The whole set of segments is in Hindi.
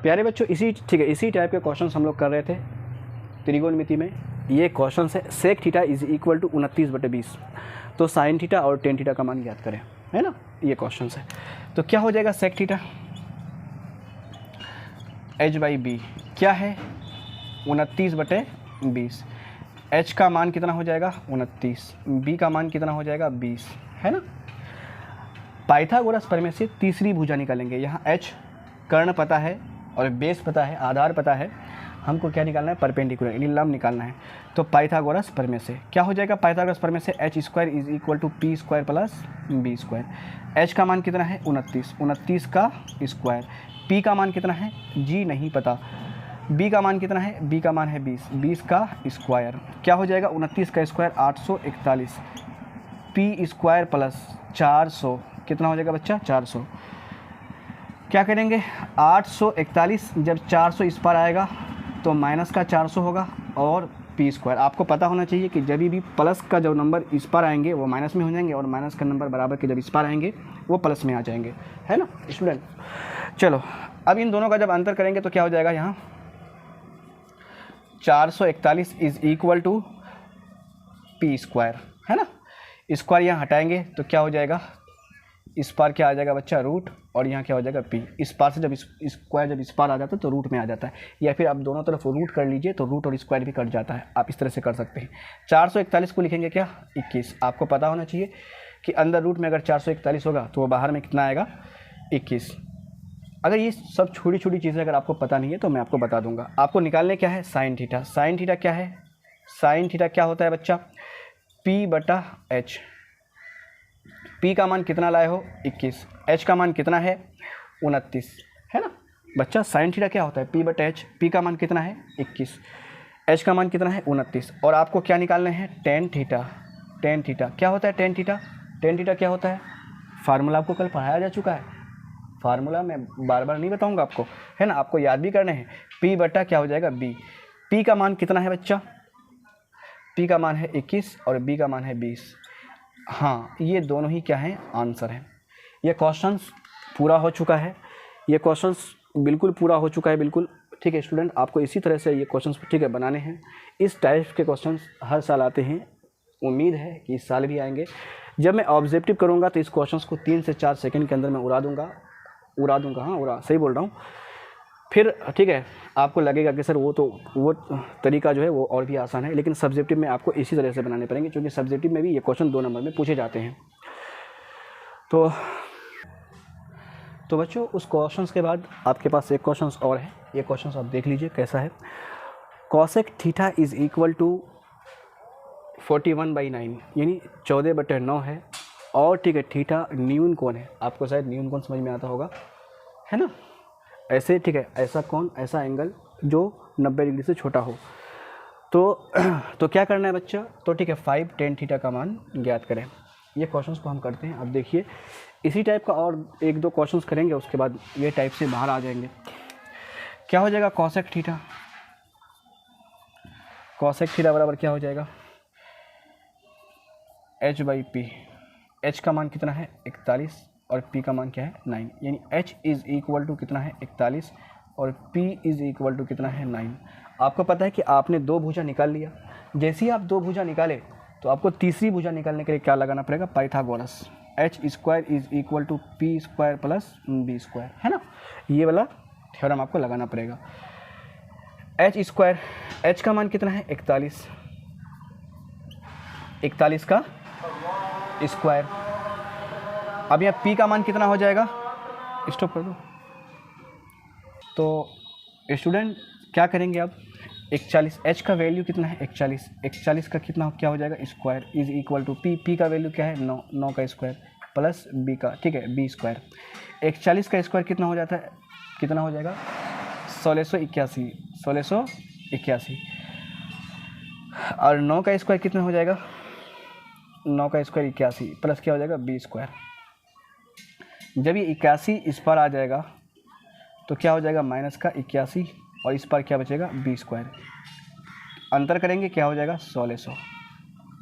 प्यारे बच्चों ठीक है, इसी टाइप के क्वेश्चन हम लोग कर रहे थे त्रिकोणमिति में। ये क्वेश्चन है sec theta is equal to 29/20, तो साइन थीटा और टेन थीटा का मान ज्ञात करें, है ना। ये क्वेश्चन है, तो क्या हो जाएगा सेक थीटा h/b क्या है 29/20, h का मान कितना हो जाएगा 29, b का मान कितना हो जाएगा 20, है ना। पाइथागोरस प्रमेय से तीसरी भुजा निकालेंगे। यहाँ h कर्ण पता है और बेस पता है, आधार पता है, हमको क्या निकालना है परपेंडिकुलर यानी लंब निकालना है। तो पाइथागोरस प्रमेय से क्या हो जाएगा, पाइथागोरस प्रमेय से h² is equal to p² plus b²। h का मान कितना है 29, 29 का स्क्वायर, p का मान कितना है g नहीं पता, b का मान कितना है, b का मान है 20, 20 का स्क्वायर क्या हो जाएगा 29 का स्क्वायर 841, p² प्लस 400 कितना हो जाएगा बच्चा 400। क्या करेंगे 841 जब 400 इस पर आएगा तो माइनस का 400 होगा और p²। आपको पता होना चाहिए कि जब भी प्लस का जो नंबर इस पर आएंगे वो माइनस में हो जाएंगे और माइनस का नंबर बराबर के जब इस पर आएंगे वो प्लस में आ जाएंगे, है ना स्टूडेंट। चलो अब इन दोनों का जब अंतर करेंगे तो क्या हो जाएगा, यहाँ 441 इज इक्वल टू p², है ना। स्क्वायर यहाँ हटाएंगे तो क्या हो जाएगा, इस पार क्या आ जाएगा बच्चा रूट, और यहाँ क्या हो जाएगा p। इस पार से जब स्क्वायर जब इस पार आ जाता है तो रूट में आ जाता है, या फिर आप दोनों तरफ रूट कर लीजिए तो रूट और स्क्वायर भी कट जाता है, आप इस तरह से कर सकते हैं। 441 को लिखेंगे क्या 21। आपको पता होना चाहिए कि अंदर रूट में अगर 441 होगा तो वो बाहर में कितना आएगा 21। अगर ये सब छोटी छोटी चीज़ें अगर आपको पता नहीं है तो मैं आपको बता दूंगा। आपको निकालने क्या है साइन थीटा। साइन थीटा क्या है, साइन थीटा क्या होता है बच्चा p/h। p का मान कितना लाए हो 21, h का मान कितना है 29, है ना बच्चा। साइन थीटा क्या होता है p/h, p का मान कितना है 21, h का मान कितना है 29, और आपको क्या निकालना है टेन थीटा। टेन थीटा क्या होता है टेन थीटा, टेन थीटा क्या होता है, फार्मूला आपको कल पढ़ाया जा चुका है, फार्मूला मैं बार बार नहीं बताऊंगा आपको, है ना, आपको याद भी करने हैं। p/ क्या हो जाएगा b, p का मान कितना है बच्चा, p का मान है 21 और b का मान है 20। हाँ ये दोनों ही क्या हैं आंसर हैं। ये क्वेश्चंस पूरा हो चुका है, ये क्वेश्चंस बिल्कुल पूरा हो चुका है बिल्कुल, ठीक है स्टूडेंट। आपको इसी तरह से ये क्वेश्चंस ठीक है बनाने हैं। इस टाइप के क्वेश्चंस हर साल आते हैं, उम्मीद है कि इस साल भी आएंगे। जब मैं ऑब्जेक्टिव करूँगा तो इस क्वेश्चंस को 3 से 4 सेकंड के अंदर मैं उड़ा दूँगा, हाँ सही बोल रहा हूँ। फिर ठीक है आपको लगेगा कि सर वो तरीका जो है वो और भी आसान है, लेकिन सब्जेक्टिव में आपको इसी तरह से बनाने पड़ेंगे, क्योंकि सब्जेक्टिव में भी ये क्वेश्चन 2 नंबर में पूछे जाते हैं। तो बच्चों उस क्वेश्चंस के बाद आपके पास एक क्वेश्चन और है, ये क्वेश्चन आप देख लीजिए कैसा है। Cosec theta is equal to 41/9 यानी 14/9 है, और ठीक है थीटा न्यून कोण है। आपको शायद न्यून कोण समझ में आता होगा, है ना। ऐसे ठीक है ऐसा कोण, ऐसा एंगल जो 90 डिग्री से छोटा हो। तो क्या करना है बच्चा, तो ठीक है 5 tan थीटा का मान ज्ञात करें। ये क्वेश्चंस को हम करते हैं। अब देखिए इसी टाइप का और 1-2 क्वेश्चंस करेंगे, उसके बाद ये टाइप से बाहर आ जाएंगे। क्या हो जाएगा कॉसेक थीटा, कॉसेक थीटा बराबर क्या हो जाएगा h/p। h का मान कितना है 41 और p का मान क्या है 9, यानी h इज इक्वल टू कितना है 41 और p इज इक्वल टू कितना है 9। आपको पता है कि आपने 2 भुजा निकाल लिया। जैसे ही आप 2 भुजा निकाले तो आपको तीसरी भुजा निकालने के लिए क्या लगाना पड़ेगा Pythagoras. h² is equal to p² plus b², है ना। ये वाला थ्योरम आपको लगाना पड़ेगा। h² h का मान कितना है 41, 41 का स्क्वायर। अब यहाँ p का मान कितना हो जाएगा, स्टॉप कर दो। तो स्टूडेंट क्या करेंगे अब 41, h का वैल्यू कितना है 41, 41 का कितना क्या हो जाएगा square is equal to p का वैल्यू क्या है 9, 9 का स्क्वायर प्लस b का, ठीक है b²। 41 का स्क्वायर कितना हो जाता है, कितना हो जाएगा 1681, 1681। और 9 का स्क्वायर कितना हो जाएगा, 9 का स्क्वायर 81 प्लस क्या हो जाएगा b²। जब ये 81 इस पर आ जाएगा तो क्या हो जाएगा माइनस का 81 और इस पर क्या बचेगा b²। अंतर करेंगे क्या हो जाएगा 1600,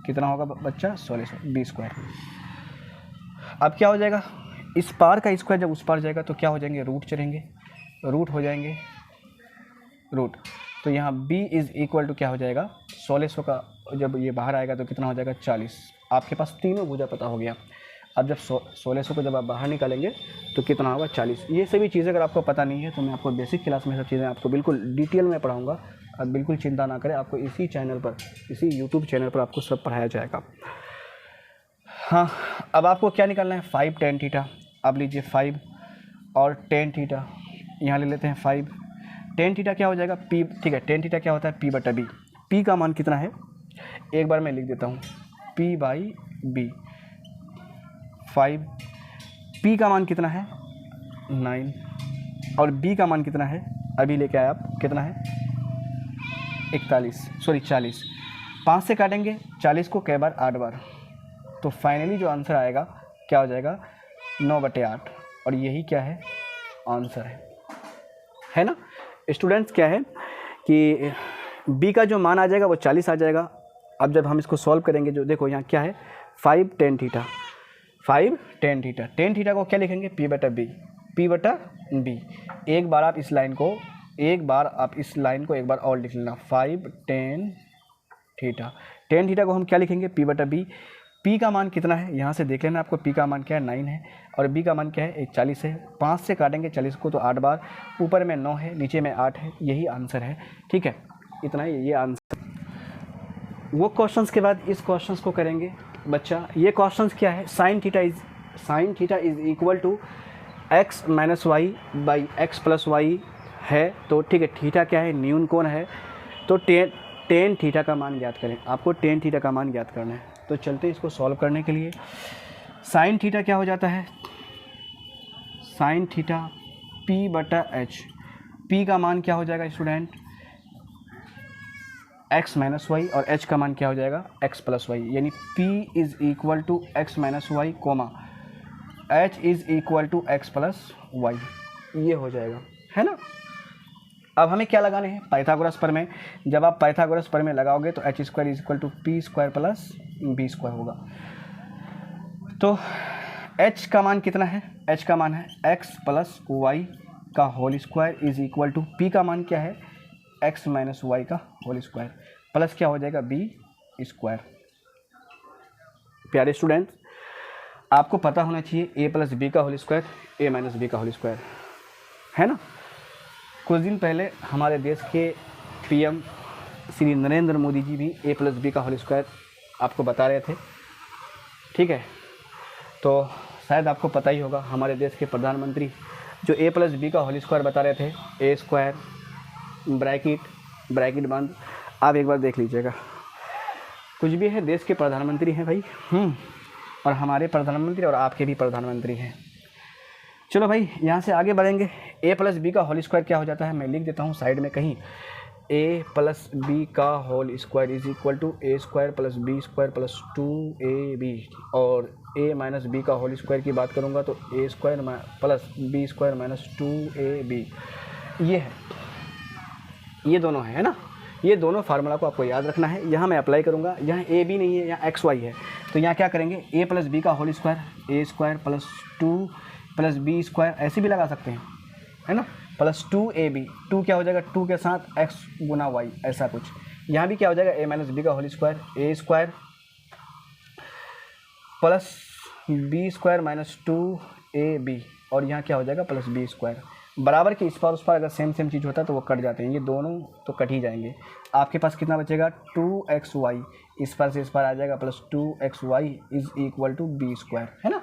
कितना होगा बच्चा 1600 b²। अब क्या हो जाएगा इस पार का स्क्वायर जब उस पार जाएगा तो क्या हो जाएंगे रूट चलेंगे, रूट हो जाएंगे रूट, तो यहाँ b इज़ इक्वल टू क्या हो जाएगा 1600 का, जब ये बाहर आएगा तो कितना हो जाएगा 40। आपके पास तीनों भुजा पता हो गया। अब जब 1600 को जब आप बाहर निकालेंगे तो कितना होगा 40। ये सभी चीज़ें अगर आपको पता नहीं है तो मैं आपको बेसिक क्लास में सब चीज़ें आपको बिल्कुल डिटेल में पढ़ाऊँगा। आप बिल्कुल चिंता ना करें, आपको इसी चैनल पर, इसी यूट्यूब चैनल पर आपको सब पढ़ाया जाएगा। हाँ, अब आपको क्या निकालना है 5 tan थीटा। अब लीजिए 5 और tan थीटा, यहाँ ले लेते हैं 5। tan थीटा क्या हो जाएगा p, ठीक है, tan थीटा क्या होता है p/b। p का मान कितना है, एक बार मैं लिख देता हूँ p/b 5। p का मान कितना है 9 और b का मान कितना है, अभी लेके आए आप, कितना है 40। 5 से काटेंगे 40 को कई बार 8 बार, तो फाइनली जो आंसर आएगा क्या हो जाएगा 9/8, और यही क्या है आंसर है ना स्टूडेंट्स। क्या है कि b का जो मान आ जाएगा वो 40 आ जाएगा। अब जब हम इसको सॉल्व करेंगे, जो देखो यहाँ क्या है 5 tan theta, 5 tan theta, tan theta को क्या लिखेंगे p/b। एक बार आप इस लाइन को एक बार और लिख लेना 5 tan थीटा। tan थीटा को हम क्या लिखेंगे p/b। p का मान कितना है यहाँ से देख लेना, आपको p का मान क्या है 9 है और b का मान क्या है 40 है। 5 से काटेंगे 40 को तो 8 बार, ऊपर में 9 है नीचे में 8 है, यही आंसर है। ठीक है, इतना ही ये आंसर। वो क्वेश्चंस के बाद इस क्वेश्चंस को करेंगे बच्चा। ये क्वेश्चंस क्या है, sine theta is equal to x minus y by x plus y है। तो ठीक है, थीटा क्या है न्यून कोण है, तो टेन थीटा का मान ज्ञात करें। आपको टेन थीटा का मान ज्ञात करना है, तो चलते हैं इसको सॉल्व करने के लिए। साइन थीटा क्या हो जाता है, साइन थीटा p/h। p का मान क्या हो जाएगा स्टूडेंट x माइनस वाई, और h का मान क्या हो जाएगा x प्लस वाई, यानी p is equal to x minus y comma h is equal to x plus y, ये हो जाएगा, है ना। अब हमें क्या लगाने हैं पाइथागोरस प्रमेय। जब आप पाइथागोरस प्रमेय लगाओगे तो h square is equal to P square plus B square होगा। तो h का मान कितना है, h का मान है x प्लस वाई का whole square is equal to p का मान क्या है x माइनस वाई का होल स्क्वायर, प्लस क्या हो जाएगा b स्क्वायर। प्यारे स्टूडेंट्स, आपको पता होना चाहिए a प्लस बी का whole square a minus b का होल स्क्वायर, है ना। कुछ दिन पहले हमारे देश के पीएम श्री नरेंद्र मोदी जी भी a प्लस बी का होल स्क्वायर आपको बता रहे थे। ठीक है, तो शायद आपको पता ही होगा हमारे देश के प्रधानमंत्री जो a प्लस बी का होल स्क्वायर बता रहे थे, a स्क्वायर ब्रैकेट बंद। आप एक बार देख लीजिएगा, कुछ भी है देश के प्रधानमंत्री हैं भाई, और हमारे प्रधानमंत्री और आपके भी प्रधानमंत्री हैं। चलो भाई यहाँ से आगे बढ़ेंगे। a प्लस बी का होल स्क्वायर क्या हो जाता है, मैं लिख देता हूँ साइड में कहीं, a प्लस बी का whole square is equal to a square plus B square plus 2ab, और a माइनस बी का होल स्क्वायर की बात करूँगा तो a square plus B square minus 2ab, ये है, ये दोनों है ना। ये दोनों फार्मूला को आपको याद रखना है। यहाँ मैं अप्लाई करूँगा, यहाँ a b नहीं है, यहाँ x y है, तो यहाँ क्या करेंगे a प्लस बी का whole square a square plus 2 plus B square, ऐसे भी लगा सकते हैं, है ना, प्लस 2ab। 2 क्या हो जाएगा 2 के साथ x गुना y, ऐसा कुछ। यहाँ भी क्या हो जाएगा a माइनस बी का whole square a square plus B square minus 2ab, और यहाँ क्या हो जाएगा प्लस बी स्क्वायर। बराबर के इस पार उस पार अगर सेम चीज़ होता है तो वो कट जाते हैं, ये दोनों तो कट ही जाएंगे। आपके पास कितना बचेगा 2xy, इस पार से इस पार आ जाएगा plus 2xy is equal to b square, है ना।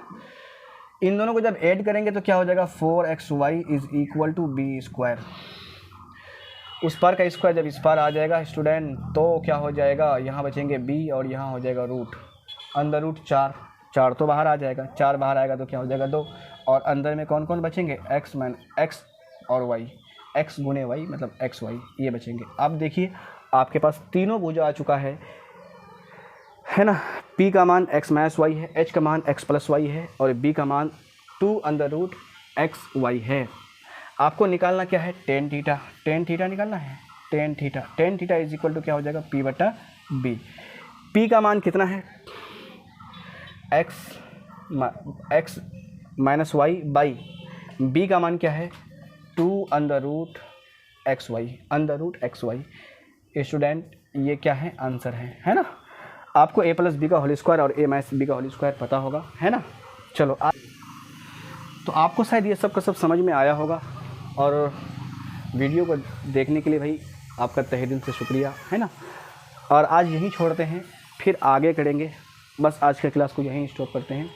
इन दोनों को जब ऐड करेंगे तो क्या हो जाएगा 4xy is equal to b square. उस पार का स्क्वायर जब इस पार आ जाएगा स्टूडेंट तो क्या हो जाएगा, यहाँ बचेंगे b और यहाँ हो जाएगा रूट, अंदर रूट 4 तो बाहर आ जाएगा, 4 बाहर आएगा तो क्या हो जाएगा 2, और अंदर में कौन कौन बचेंगे x और y, x गुने y मतलब xy, ये बचेंगे। अब देखिए आपके पास तीनों भुजा आ चुका है ना। p का मान x माइनस वाई है, h का मान x प्लस वाई है, और b का मान 2 अंडर रूट एक्स वाई है। आपको निकालना क्या है टेन थीटा निकालना है। Tan theta is equal to क्या हो जाएगा p/b। p का मान कितना है x minus y by b का मान क्या है 2 under root x y, under root x y. Student ये क्या है, आंसर है ना। आपको a प्लस बी का होल स्क्वायर और a माइनस बी का होल स्क्वायर पता होगा, है ना। चलो तो आपको शायद ये सब का सब समझ में आया होगा, और वीडियो को देखने के लिए भाई आपका तहे दिल से शुक्रिया, है ना। और आज यहीं छोड़ते हैं, फिर आगे करेंगे। बस आज के क्लास को यहीं स्टॉप करते हैं।